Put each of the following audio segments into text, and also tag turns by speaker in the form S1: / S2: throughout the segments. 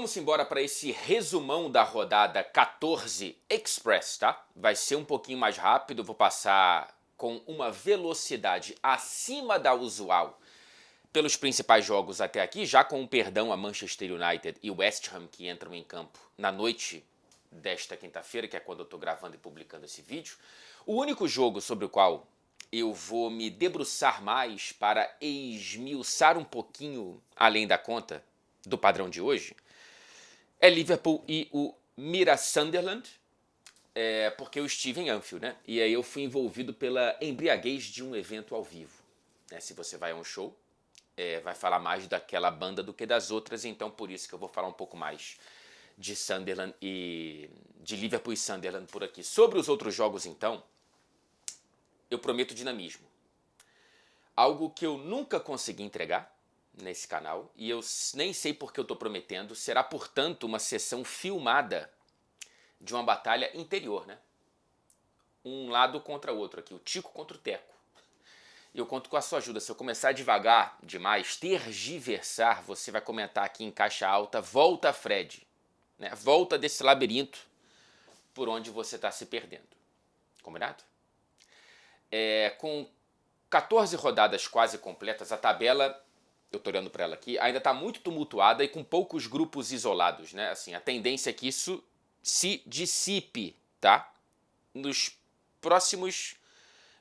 S1: vamos embora para esse resumão da rodada 14 Express, tá? Vai ser um pouquinho mais rápido, vou passar com uma velocidade acima da usual pelos principais jogos até aqui, já com um perdão a Manchester United e West Ham que entram em campo na noite desta quinta-feira, que é quando eu estou gravando e publicando esse vídeo. O único jogo sobre o qual eu vou me debruçar mais para esmiuçar um pouquinho além da conta do padrão de hoje é Liverpool e o Mira Sunderland, porque eu estive em Anfield, né? E aí eu fui envolvido pela embriaguez de um evento ao vivo. Se você vai a um show, vai falar mais daquela banda do que das outras, então por isso que eu vou falar um pouco mais de Sunderland e de Liverpool e Sunderland por aqui. Sobre os outros jogos, então, eu prometo dinamismo. Algo que eu nunca consegui entregar nesse canal, e eu nem sei porque eu estou prometendo, será, portanto, uma sessão filmada de uma batalha interior, né? Um lado contra o outro aqui, o Tico contra o Teco. E eu conto com a sua ajuda. Se eu começar devagar demais, tergiversar, você vai comentar aqui em caixa alta, volta Fred, né? Volta desse labirinto por onde você está se perdendo. Combinado? Com 14 rodadas quase completas, a tabela, eu estou olhando para ela aqui, ainda está muito tumultuada e com poucos grupos isolados, né? Assim, a tendência é que isso se dissipe, tá? Nos próximos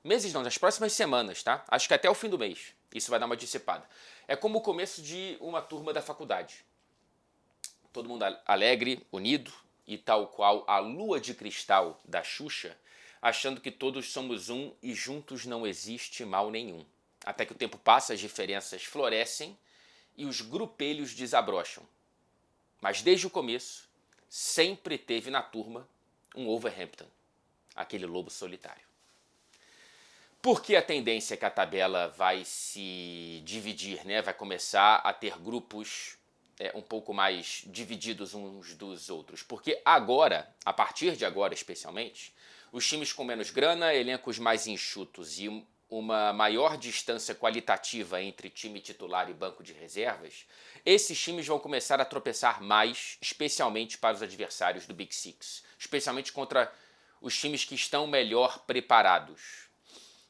S1: meses não, nas próximas semanas, tá? Acho que até o fim do mês isso vai dar uma dissipada. É como o começo de uma turma da faculdade. Todo mundo alegre, unido e tal qual a lua de cristal da Xuxa, achando que todos somos um e juntos não existe mal nenhum. Até que o tempo passa, as diferenças florescem e os grupelhos desabrocham. Mas desde o começo, sempre teve na turma um Wolverhampton, aquele lobo solitário. Porque a tendência é que a tabela vai se dividir, né? Vai começar a ter grupos um pouco mais divididos uns dos outros. Porque agora, a partir de agora especialmente, os times com menos grana, elencos mais enxutos e uma maior distância qualitativa entre time titular e banco de reservas, esses times vão começar a tropeçar mais, especialmente para os adversários do Big Six. Especialmente contra os times que estão melhor preparados.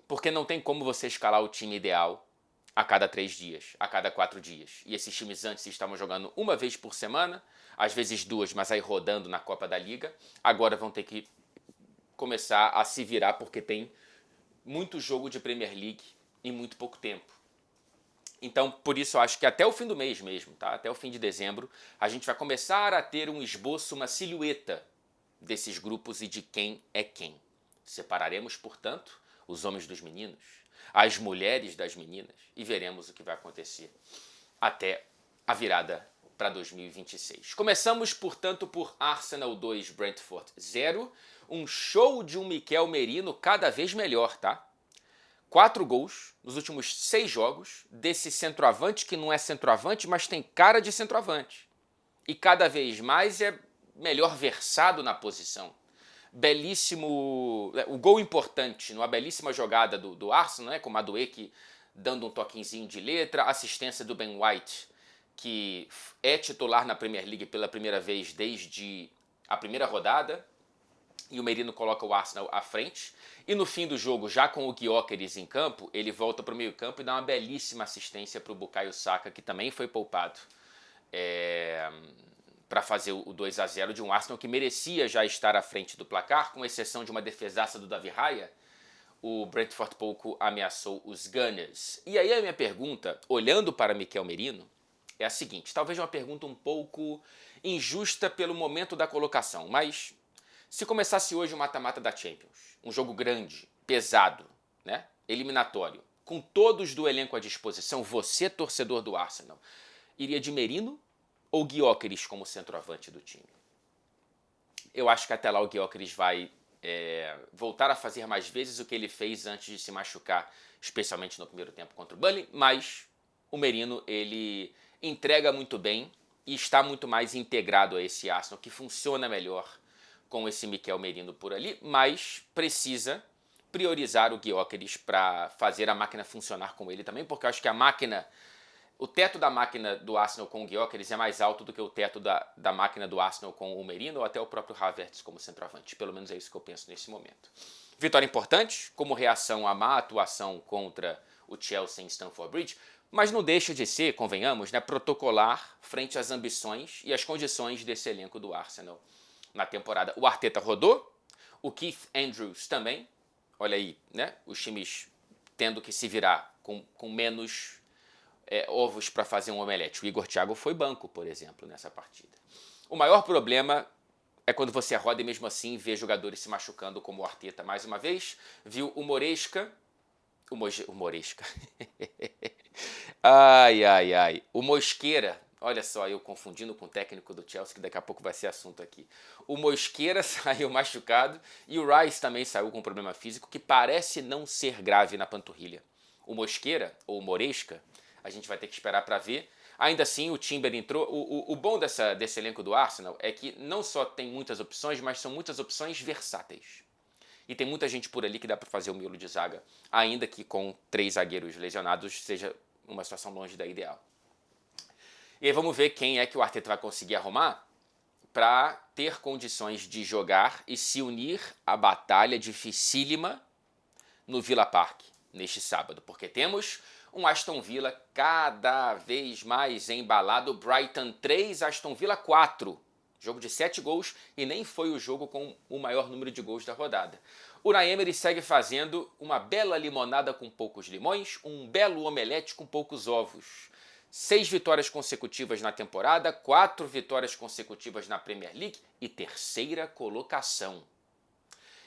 S1: Porque não tem como você escalar o time ideal a cada 3 dias, a cada 4 dias. E esses times antes estavam jogando uma vez por semana, às vezes 2, mas aí rodando na Copa da Liga. Agora vão ter que começar a se virar porque tem muito jogo de Premier League em muito pouco tempo. Então, por isso eu acho que até o fim do mês mesmo, tá? Até o fim de dezembro, a gente vai começar a ter um esboço, uma silhueta desses grupos e de quem é quem. Separaremos, portanto, os homens dos meninos, as mulheres das meninas, e veremos o que vai acontecer até a virada para 2026. Começamos, portanto, por Arsenal 2, Brentford 0, um show de um Mikel Merino cada vez melhor, tá? 4 gols nos últimos 6 jogos, desse centroavante que não é centroavante, mas tem cara de centroavante. E cada vez mais é melhor versado na posição. Belíssimo, o gol importante, numa belíssima jogada do Arsenal, né, com o Madueke dando um toquinzinho de letra, assistência do Ben White, que é titular na Premier League pela primeira vez desde a primeira rodada, e o Merino coloca o Arsenal à frente, e no fim do jogo, já com o Gyökeres em campo, ele volta para o meio campo e dá uma belíssima assistência para o Bukayo Saka, que também foi poupado, para fazer o 2-0 de um Arsenal que merecia já estar à frente do placar, com exceção de uma defesaça do Davi Raya. O Brentford pouco ameaçou os Gunners. E aí a minha pergunta, olhando para Mikel Merino, é a seguinte, talvez uma pergunta um pouco injusta pelo momento da colocação, mas se começasse hoje o mata-mata da Champions, um jogo grande, pesado, né, eliminatório, com todos do elenco à disposição, você, torcedor do Arsenal, iria de Merino ou Gyökeres como centroavante do time? Eu acho que até lá o Gyökeres vai voltar a fazer mais vezes o que ele fez antes de se machucar, especialmente no primeiro tempo contra o Burnley, mas o Merino, ele entrega muito bem e está muito mais integrado a esse Arsenal, que funciona melhor com esse Mikel Merino por ali, mas precisa priorizar o Gyökeres para fazer a máquina funcionar com ele também, porque eu acho que a máquina, O teto da máquina do Arsenal com o Gyökeres é mais alto do que o teto da máquina do Arsenal com o Merino ou até o próprio Havertz como centroavante. Pelo menos é isso que eu penso nesse momento. Vitória importante, como reação à má atuação contra o Chelsea em Stamford Bridge, mas não deixa de ser, convenhamos, né, protocolar frente às ambições e às condições desse elenco do Arsenal na temporada. O Arteta rodou, o Keith Andrews também, olha aí, né, os times tendo que se virar com menos ovos para fazer um omelete. O Igor Thiago foi banco, por exemplo, nessa partida. O maior problema é quando você roda e mesmo assim vê jogadores se machucando, como o Arteta mais uma vez. Viu o Moresca. O Moresca. Ai. O Mosqueira. Olha só, eu confundindo com o técnico do Chelsea, que daqui a pouco vai ser assunto aqui. O Mosqueira saiu machucado e o Rice também saiu com um problema físico que parece não ser grave na panturrilha. O Mosqueira, ou o Moresca, a gente vai ter que esperar para ver. Ainda assim, o Timber entrou. O bom desse elenco do Arsenal é que não só tem muitas opções, mas são muitas opções versáteis. E tem muita gente por ali que dá para fazer o miolo de zaga, ainda que com 3 zagueiros lesionados seja uma situação longe da ideal. E aí vamos ver quem é que o Arteta vai conseguir arrumar para ter condições de jogar e se unir à batalha dificílima no Villa Park neste sábado, porque temos um Aston Villa cada vez mais embalado. Brighton 3, Aston Villa 4. Jogo de 7 gols e nem foi o jogo com o maior número de gols da rodada. O Unai Emery segue fazendo uma bela limonada com poucos limões, um belo omelete com poucos ovos. 6 vitórias consecutivas na temporada, 4 vitórias consecutivas na Premier League e 3ª colocação.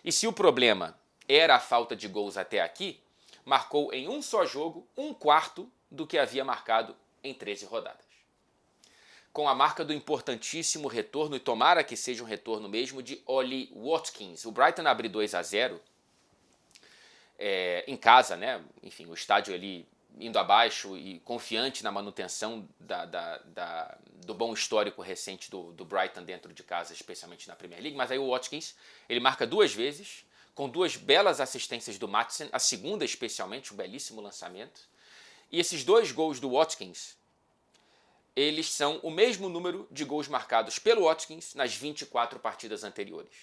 S1: E se o problema era a falta de gols até aqui, marcou em um só jogo 1/4 do que havia marcado em 13 rodadas. Com a marca do importantíssimo retorno, e tomara que seja um retorno mesmo, de Ollie Watkins. O Brighton abre 2-0 em casa, né? Enfim, o estádio ali indo abaixo e confiante na manutenção do bom histórico recente do Brighton dentro de casa, especialmente na Premier League. Mas aí o Watkins, ele marca 2 vezes, com 2 belas assistências do Maatsen, a segunda especialmente, um belíssimo lançamento. E esses 2 gols do Watkins, eles são o mesmo número de gols marcados pelo Watkins nas 24 partidas anteriores.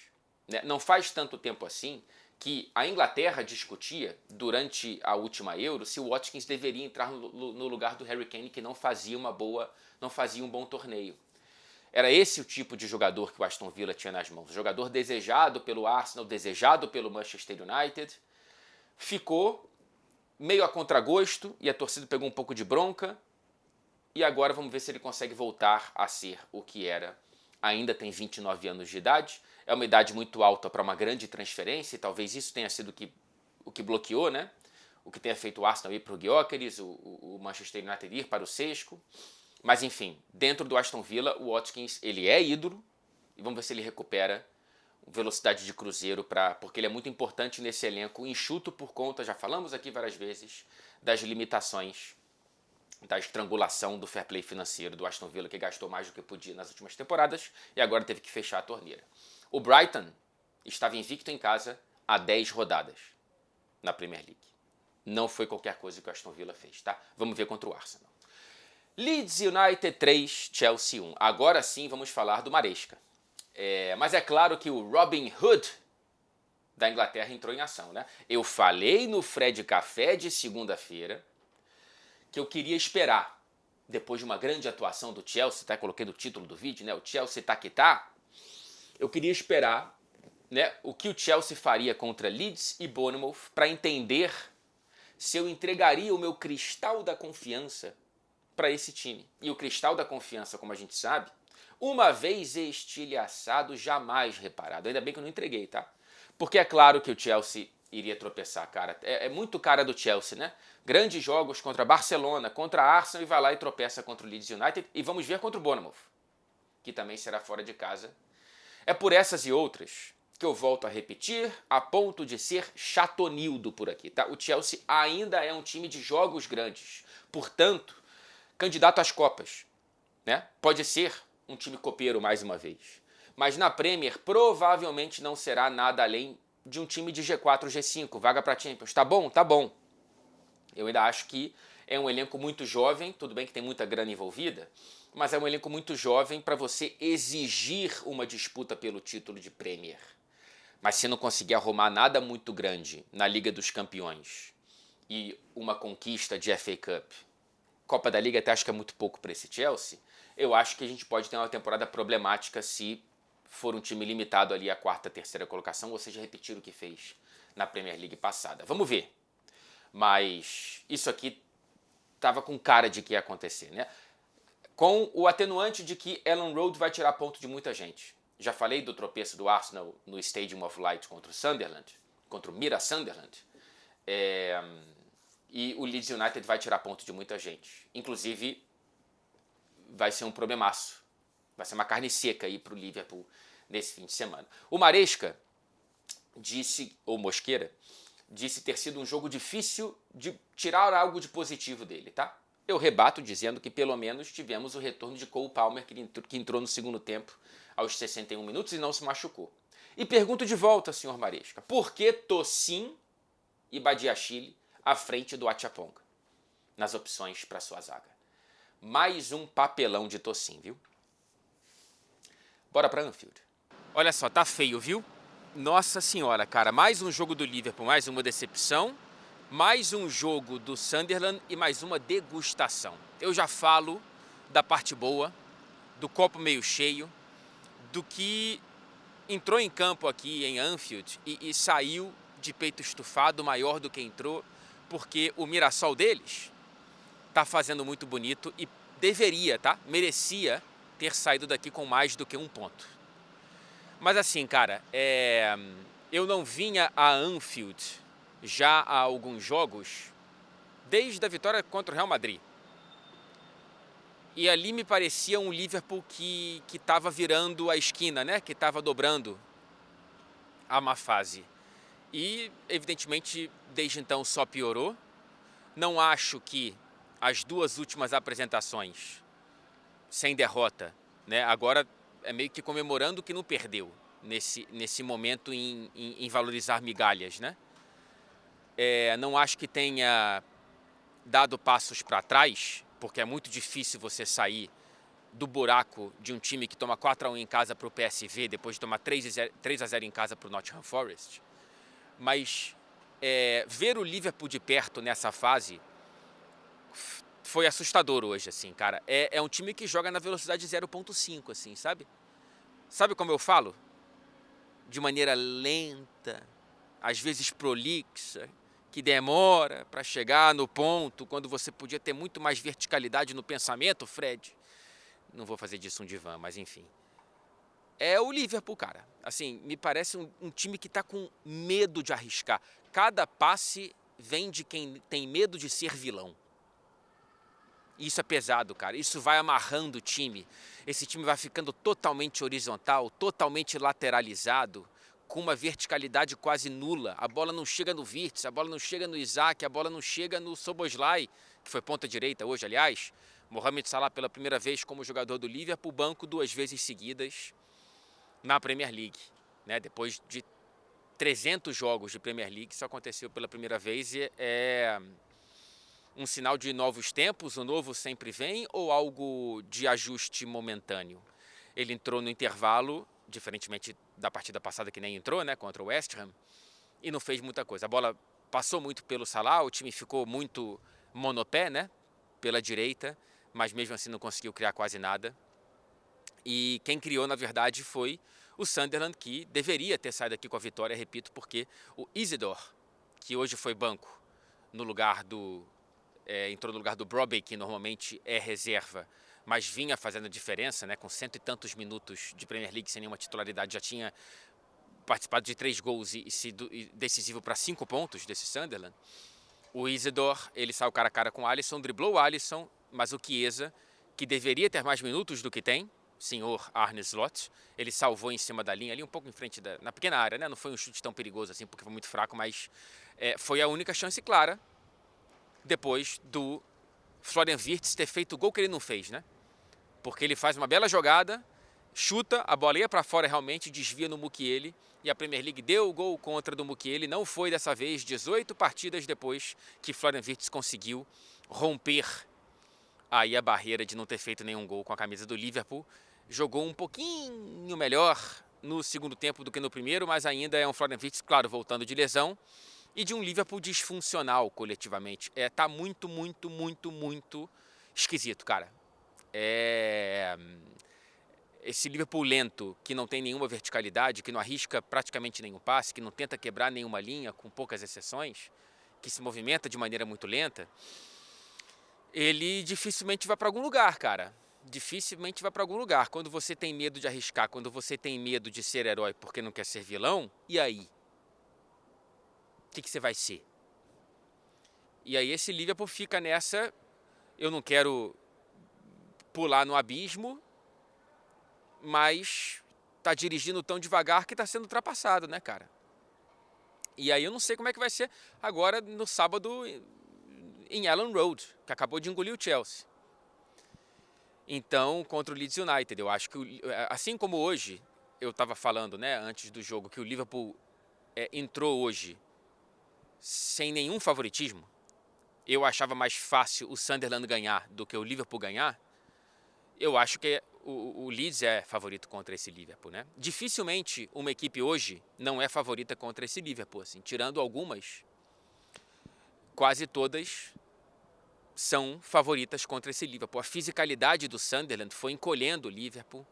S1: Não faz tanto tempo assim que a Inglaterra discutia, durante a última Euro, se o Watkins deveria entrar no lugar do Harry Kane, que não fazia um bom torneio. Era esse o tipo de jogador que o Aston Villa tinha nas mãos. Jogador desejado pelo Arsenal, desejado pelo Manchester United. Ficou meio a contragosto e a torcida pegou um pouco de bronca. E agora vamos ver se ele consegue voltar a ser o que era. Ainda tem 29 anos de idade. É uma idade muito alta para uma grande transferência e talvez isso tenha sido o que bloqueou, né? O que tenha feito o Arsenal ir para o Gyökeres, o Manchester United ir para o Sesco. Mas enfim, dentro do Aston Villa, o Watkins, ele é ídolo e vamos ver se ele recupera velocidade de cruzeiro, porque ele é muito importante nesse elenco enxuto por conta, já falamos aqui várias vezes, das limitações, da estrangulação do fair play financeiro do Aston Villa, que gastou mais do que podia nas últimas temporadas e agora teve que fechar a torneira. O Brighton estava invicto em casa há 10 rodadas na Premier League. Não foi qualquer coisa que o Aston Villa fez, tá? Vamos ver contra o Arsenal. Leeds United 3, Chelsea 1. Agora sim vamos falar do Maresca. Mas é claro que o Robin Hood da Inglaterra entrou em ação, né? Eu falei no Fred Café de segunda-feira que eu queria esperar, depois de uma grande atuação do Chelsea, tá? Coloquei no título do vídeo, né? O Chelsea tá que tá. Eu queria esperar, né, o que o Chelsea faria contra Leeds e Bournemouth para entender se eu entregaria o meu cristal da confiança para esse time. E o cristal da confiança, como a gente sabe, uma vez estilhaçado, jamais reparado. Ainda bem que eu não entreguei, tá? Porque é claro que o Chelsea iria tropeçar, cara. É muito cara do Chelsea, né? Grandes jogos contra Barcelona, contra Arsenal e vai lá e tropeça contra o Leeds United. E vamos ver contra o Bournemouth, que também será fora de casa. É por essas e outras que eu volto a repetir, a ponto de ser chatonildo por aqui, tá? O Chelsea ainda é um time de jogos grandes. Portanto, candidato às Copas, né? Pode ser um time copeiro mais uma vez. Mas na Premier provavelmente não será nada além de um time de G4, G5, vaga para Champions. Tá bom? Tá bom. Eu ainda acho que É um elenco muito jovem, tudo bem que tem muita grana envolvida, mas é um elenco muito jovem para você exigir uma disputa pelo título de Premier. Mas se não conseguir arrumar nada muito grande na Liga dos Campeões e uma conquista de FA Cup, Copa da Liga até acho que é muito pouco para esse Chelsea, eu acho que a gente pode ter uma temporada problemática se for um time limitado ali à quarta, terceira colocação, ou seja, repetir o que fez na Premier League passada. Vamos ver. Mas isso aqui estava com cara de que ia acontecer, né? Com o atenuante de que Elland Road vai tirar ponto de muita gente. Já falei do tropeço do Arsenal no Stadium of Light contra o Sunderland, contra o Mira Sunderland. E o Leeds United vai tirar ponto de muita gente. Inclusive, vai ser um problemaço. Vai ser uma carne seca aí para o Liverpool nesse fim de semana. O Maresca disse, ou Mosqueira, disse ter sido um jogo difícil de tirar algo de positivo dele, tá? Eu rebato dizendo que pelo menos tivemos o retorno de Cole Palmer, que entrou no segundo tempo aos 61 minutos e não se machucou. E pergunto de volta, senhor Maresca, por que Tosin e Badiashile à frente do Achaponga nas opções para sua zaga? Mais um papelão de Tosin, viu? Bora para Anfield. Olha só, tá feio, viu? Nossa senhora, cara, mais um jogo do Liverpool, mais uma decepção, mais um jogo do Sunderland e mais uma degustação. Eu já falo da parte boa, do copo meio cheio, do que entrou em campo aqui em Anfield e saiu de peito estufado, maior do que entrou, porque o Mirassol deles tá fazendo muito bonito e deveria, tá? Merecia ter saído daqui com mais do que um ponto. Mas assim, cara, eu não vinha a Anfield já há alguns jogos, desde a vitória contra o Real Madrid. E ali me parecia um Liverpool que estava virando a esquina, né? Que estava dobrando a má fase. E, evidentemente, desde então só piorou. Não acho que as duas últimas apresentações sem derrota, né? Agora é meio que comemorando que não perdeu nesse momento em valorizar migalhas, né? Não acho que tenha dado passos para trás, porque é muito difícil você sair do buraco de um time que toma 4-1 em casa para o PSV, depois de tomar 3-0 em casa para o Nottingham Forest. Mas ver o Liverpool de perto nessa fase foi assustador hoje, assim, cara. É um time que joga na velocidade 0.5, assim, sabe? Sabe como eu falo? De maneira lenta, às vezes prolixa, que demora para chegar no ponto, quando você podia ter muito mais verticalidade no pensamento, Fred. Não vou fazer disso um divã, mas enfim. É o Liverpool, cara. Assim, me parece um time que está com medo de arriscar. Cada passe vem de quem tem medo de ser vilão. Isso é pesado, cara. Isso vai amarrando o time. Esse time vai ficando totalmente horizontal, totalmente lateralizado, com uma verticalidade quase nula. A bola não chega no Wirtz, a bola não chega no Isaac, a bola não chega no Szoboszlai, que foi ponta direita hoje, aliás. Mohamed Salah pela primeira vez como jogador do Liverpool, banco 2 vezes seguidas na Premier League, né? Depois de 300 jogos de Premier League, isso aconteceu pela primeira vez e é um sinal de novos tempos, o novo sempre vem, ou algo de ajuste momentâneo? Ele entrou no intervalo, diferentemente da partida passada que nem entrou, né, contra o West Ham, e não fez muita coisa. A bola passou muito pelo Salah, o time ficou muito monopé, né, pela direita, mas mesmo assim não conseguiu criar quase nada. E quem criou, na verdade, foi o Sunderland, que deveria ter saído aqui com a vitória, repito, porque o Isidore, que hoje foi banco, no lugar do entrou no lugar do Brobbey, que normalmente é reserva, mas vinha fazendo diferença, né, com 100 e tantos minutos de Premier League sem nenhuma titularidade, já tinha participado de 3 gols e sido decisivo para 5 pontos desse Sunderland. O Isidore, ele saiu cara a cara com o Alisson, driblou o Alisson, mas o Chiesa, que deveria ter mais minutos do que tem, senhor Arne Slot, ele salvou em cima da linha, ali um pouco em frente na pequena área, né? Não foi um chute tão perigoso assim, porque foi muito fraco, mas foi a única chance clara depois do Florian Wirtz ter feito o gol que ele não fez, né? Porque ele faz uma bela jogada, chuta, a bola ia para fora realmente, desvia no Mukiele, e a Premier League deu o gol contra do Mukiele. Não foi dessa vez, 18 partidas depois que Florian Wirtz conseguiu romper aí a barreira de não ter feito nenhum gol com a camisa do Liverpool. Jogou um pouquinho melhor no segundo tempo do que no primeiro, mas ainda é um Florian Wirtz, claro, voltando de lesão, e de um Liverpool disfuncional coletivamente. Tá muito, muito, muito, muito esquisito, cara. Esse Liverpool lento, que não tem nenhuma verticalidade, que não arrisca praticamente nenhum passe, que não tenta quebrar nenhuma linha, com poucas exceções, que se movimenta de maneira muito lenta, ele dificilmente vai para algum lugar, cara. Dificilmente vai para algum lugar. Quando você tem medo de arriscar, quando você tem medo de ser herói porque não quer ser vilão, e aí? O que você vai ser? E aí esse Liverpool fica nessa, eu não quero pular no abismo, mas tá dirigindo tão devagar que tá sendo ultrapassado, né, cara? E aí eu não sei como é que vai ser agora no sábado em Elland Road, que acabou de engolir o Chelsea. Então, contra o Leeds United, eu acho que, assim como hoje, eu estava falando, né, antes do jogo, que o Liverpool entrou hoje sem nenhum favoritismo, eu achava mais fácil o Sunderland ganhar do que o Liverpool ganhar, eu acho que o Leeds é favorito contra esse Liverpool, né? Dificilmente uma equipe hoje não é favorita contra esse Liverpool, assim, tirando algumas, quase todas são favoritas contra esse Liverpool. A fisicalidade do Sunderland foi encolhendo o Liverpool.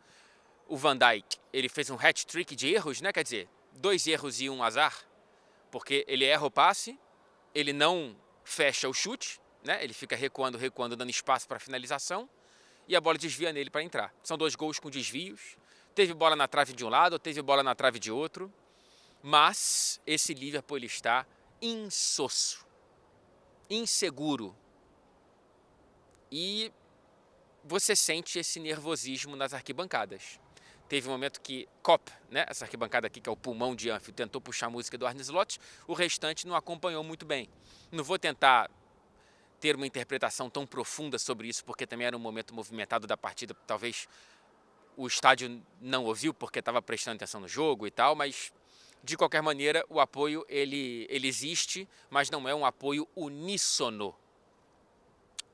S1: O Van Dijk, ele fez um hat-trick de erros, né? Quer dizer, 2 erros e 1 azar, porque ele erra o passe, ele não fecha o chute, né? Ele fica recuando, dando espaço para finalização, e a bola desvia nele para entrar. São 2 gols com desvios. Teve bola na trave de um lado, teve bola na trave de outro, mas esse Liverpool ele está insosso, inseguro. E você sente esse nervosismo nas arquibancadas. Teve um momento que Kop, né, essa arquibancada aqui que é o pulmão de Anfield, tentou puxar a música do Arne Slot, o restante não acompanhou muito bem. Não vou tentar ter uma interpretação tão profunda sobre isso, porque também era um momento movimentado da partida, talvez o estádio não ouviu porque estava prestando atenção no jogo e tal, mas de qualquer maneira o apoio ele existe, mas não é um apoio uníssono.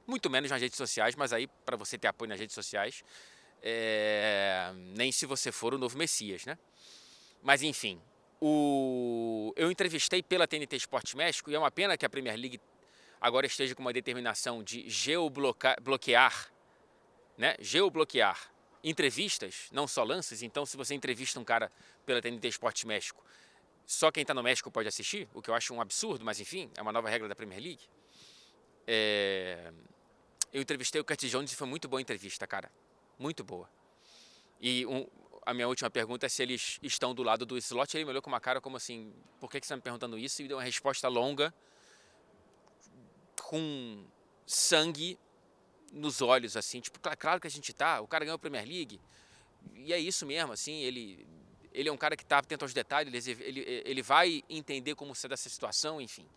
S1: Muito menos nas redes sociais, mas aí para você ter apoio nas redes sociais, nem se você for o novo Messias, né? Mas enfim, eu entrevistei pela TNT Esportes México e é uma pena que a Premier League agora esteja com uma determinação de geobloquear, né? Geobloquear entrevistas, não só lances. Então, se você entrevista um cara pela TNT Esportes México, só quem está no México pode assistir, o que eu acho um absurdo, mas enfim, é uma nova regra da Premier League. Eu entrevistei o Curtis Jones e foi muito boa a entrevista, cara. Muito boa. E a minha última pergunta é se eles estão do lado do Slot. Ele me olhou com uma cara como assim, por que você está me perguntando isso? E deu uma resposta longa, com sangue nos olhos, assim, tipo, claro que a gente tá, o cara ganhou a Premier League, e é isso mesmo, assim, ele é um cara que tá atento aos detalhes, ele vai entender como ser dessa situação, enfim.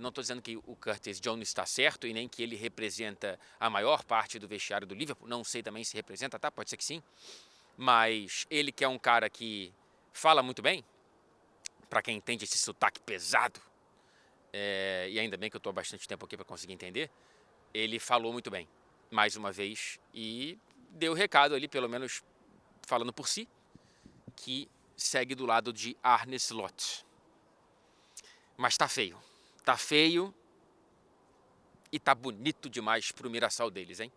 S1: Não estou dizendo que o Curtis Jones está certo e nem que ele representa a maior parte do vestiário do Liverpool, não sei também se representa, tá? Pode ser que sim, mas ele que é um cara que fala muito bem, para quem entende esse sotaque pesado, e ainda bem que eu estou há bastante tempo aqui para conseguir entender, ele falou muito bem, mais uma vez, e deu o recado ali, pelo menos falando por si, que segue do lado de Arne Slot. Mas tá feio e tá bonito demais pro Mirassol deles, hein?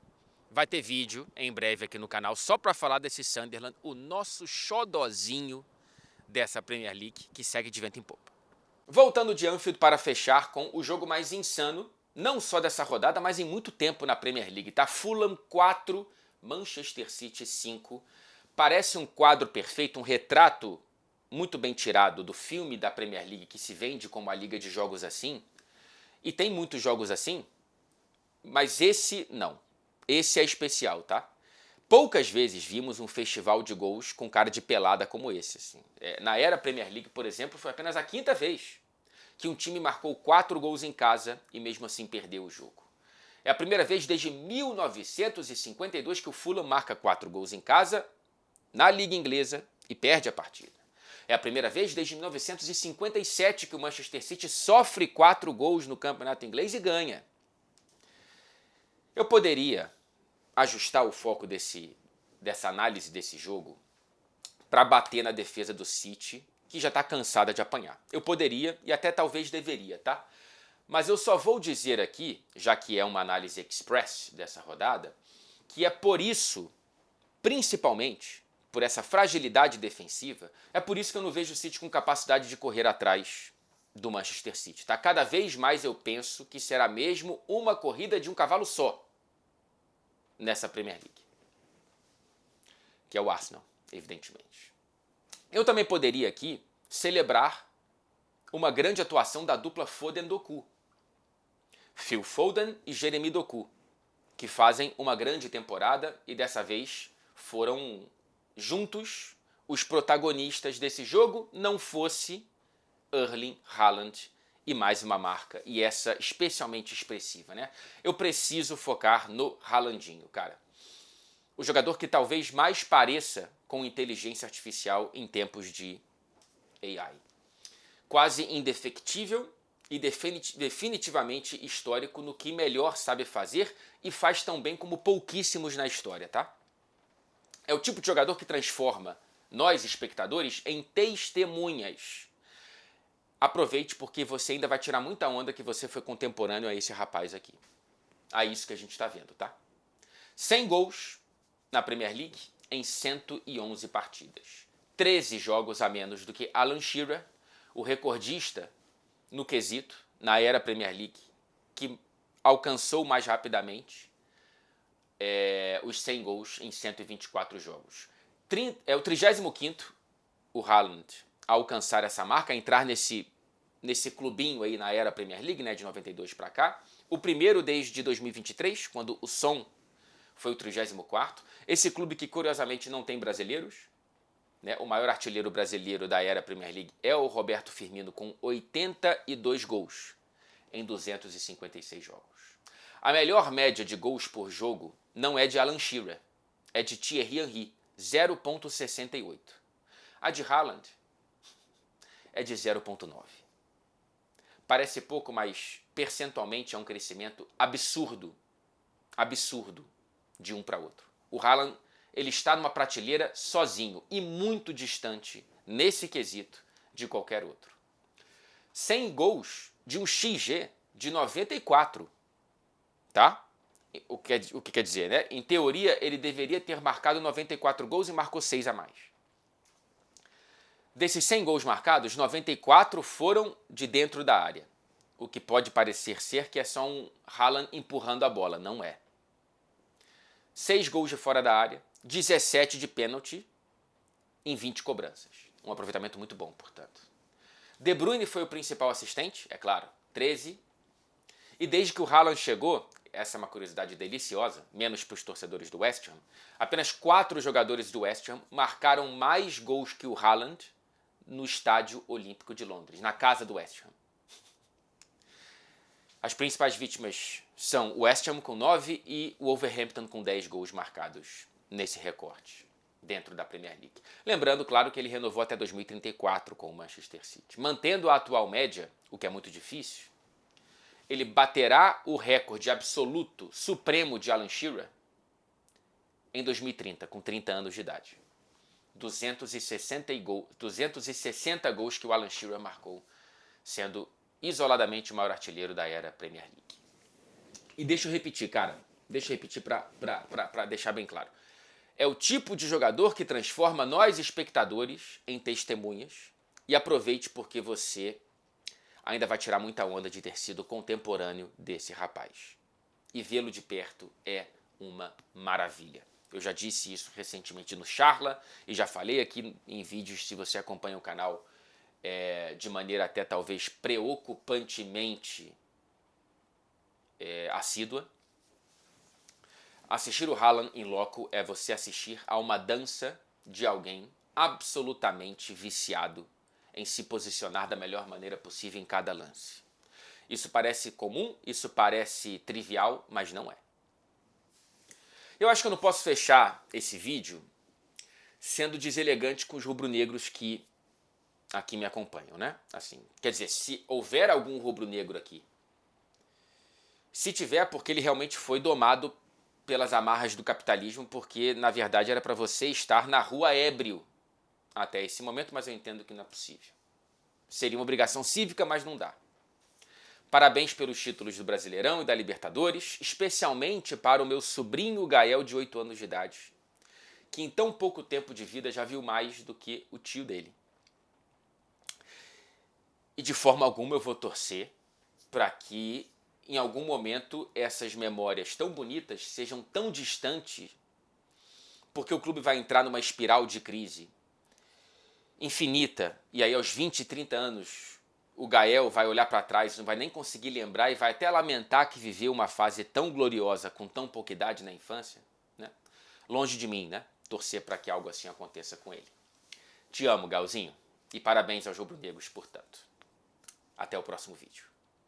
S1: Vai ter vídeo em breve aqui no canal só para falar desse Sunderland, o nosso xodozinho dessa Premier League que segue de vento em popa. Voltando de Anfield para fechar com o jogo mais insano, não só dessa rodada, mas em muito tempo na Premier League, tá? Fulham 4, Manchester City 5. Parece um quadro perfeito, um retrato muito bem tirado do filme da Premier League que se vende como a liga de jogos assim. E tem muitos jogos assim, mas esse não. Esse é especial, tá? Poucas vezes vimos um festival de gols com cara de pelada como esse. Assim. Na era Premier League, por exemplo, foi apenas a 5ª vez que um time marcou 4 gols em casa e mesmo assim perdeu o jogo. É a primeira vez desde 1952 que o Fulham marca 4 gols em casa na Liga Inglesa e perde a partida. É a primeira vez desde 1957 que o Manchester City sofre 4 gols no Campeonato Inglês e ganha. Eu poderia ajustar o foco dessa análise desse jogo para bater na defesa do City, que já está cansada de apanhar. Eu poderia e até talvez deveria, tá? Mas eu só vou dizer aqui, já que é uma análise express dessa rodada, que é por isso, principalmente, por essa fragilidade defensiva, é por isso que eu não vejo o City com capacidade de correr atrás do Manchester City. Tá? Cada vez mais eu penso que será mesmo uma corrida de um cavalo só nessa Premier League, que é o Arsenal, evidentemente. Eu também poderia aqui celebrar uma grande atuação da dupla Foden-Doku. Phil Foden e Jeremy Doku, que fazem uma grande temporada e dessa vez foram juntos os protagonistas desse jogo, não fosse Erling Haaland e mais uma marca, e essa especialmente expressiva, né? Eu preciso focar no Haalandinho, cara. O jogador que talvez mais pareça com inteligência artificial em tempos de AI. Quase indefectível e definitivamente histórico no que melhor sabe fazer e faz tão bem como pouquíssimos na história, tá? É o tipo de jogador que transforma nós, espectadores, em testemunhas. Aproveite porque você ainda vai tirar muita onda que você foi contemporâneo a esse rapaz aqui. É isso que a gente está vendo, tá? 100 gols na Premier League em 111 partidas. 13 jogos a menos do que Alan Shearer, o recordista no quesito, na era Premier League, que alcançou mais rapidamente os 100 gols em 124 jogos. É o 35º, o Haaland, a alcançar essa marca, a entrar nesse clubinho aí na era Premier League, né, de 92 para cá. O primeiro desde 2023, quando o Son foi o 34º. Esse clube que, curiosamente, não tem brasileiros. Né? O maior artilheiro brasileiro da era Premier League é o Roberto Firmino, com 82 gols em 256 jogos. A melhor média de gols por jogo não é de Alan Shearer, é de Thierry Henry, 0,68. A de Haaland é de 0,9. Parece pouco, mas percentualmente é um crescimento absurdo de um para outro. O Haaland, ele está numa prateleira sozinho e muito distante, nesse quesito, de qualquer outro. 100 gols de um XG de 94, tá? O que quer dizer, né? Em teoria, ele deveria ter marcado 94 gols e marcou 6 a mais. Desses 100 gols marcados, 94 foram de dentro da área. O que pode parecer ser que é só um Haaland empurrando a bola. Não é. 6 gols de fora da área, 17 de pênalti em 20 cobranças. Um aproveitamento muito bom, portanto. De Bruyne foi o principal assistente, é claro, 13. E desde que o Haaland chegou, essa é uma curiosidade deliciosa, menos para os torcedores do West Ham, apenas 4 jogadores do West Ham marcaram mais gols que o Haaland no Estádio Olímpico de Londres, na casa do West Ham. As principais vítimas são o West Ham com 9 e o Wolverhampton com 10 gols marcados nesse recorte, dentro da Premier League. Lembrando, claro, que ele renovou até 2034 com o Manchester City. Mantendo a atual média, o que é muito difícil, ele baterá o recorde absoluto supremo de Alan Shearer em 2030, com 30 anos de idade. 260 gols que o Alan Shearer marcou, sendo isoladamente o maior artilheiro da era Premier League. E deixa eu repetir, cara. Deixa eu repetir para deixar bem claro. É o tipo de jogador que transforma nós, espectadores, em testemunhas. E aproveite porque você ainda vai tirar muita onda de ter sido contemporâneo desse rapaz. E vê-lo de perto é uma maravilha. Eu já disse isso recentemente no Charla e já falei aqui em vídeos, se você acompanha o canal, de maneira até talvez preocupantemente assídua. Assistir o Haaland em loco é você assistir a uma dança de alguém absolutamente viciado em se posicionar da melhor maneira possível em cada lance. Isso parece comum, isso parece trivial, mas não é. Eu acho que eu não posso fechar esse vídeo sendo deselegante com os rubro-negros que aqui me acompanham, né? Assim, quer dizer, se houver algum rubro-negro aqui, Se tiver, porque ele realmente foi domado pelas amarras do capitalismo, porque na verdade era para você estar na rua ébrio até esse momento, mas eu entendo que não é possível. Seria uma obrigação cívica, mas não dá. Parabéns pelos títulos do Brasileirão e da Libertadores, especialmente para o meu sobrinho Gael, de 8 anos de idade, que em tão pouco tempo de vida já viu mais do que o tio dele. E de forma alguma eu vou torcer para que em algum momento essas memórias tão bonitas sejam tão distantes, porque o clube vai entrar numa espiral de crise infinita, e aí aos 20, 30 anos o Gael vai olhar para trás, não vai nem conseguir lembrar e vai até lamentar que viveu uma fase tão gloriosa com tão pouca idade na infância, né? Longe de mim, né? Torcer para que algo assim aconteça com ele. Te amo, Galzinho, e parabéns aos rubro-negros, portanto. Até o próximo vídeo.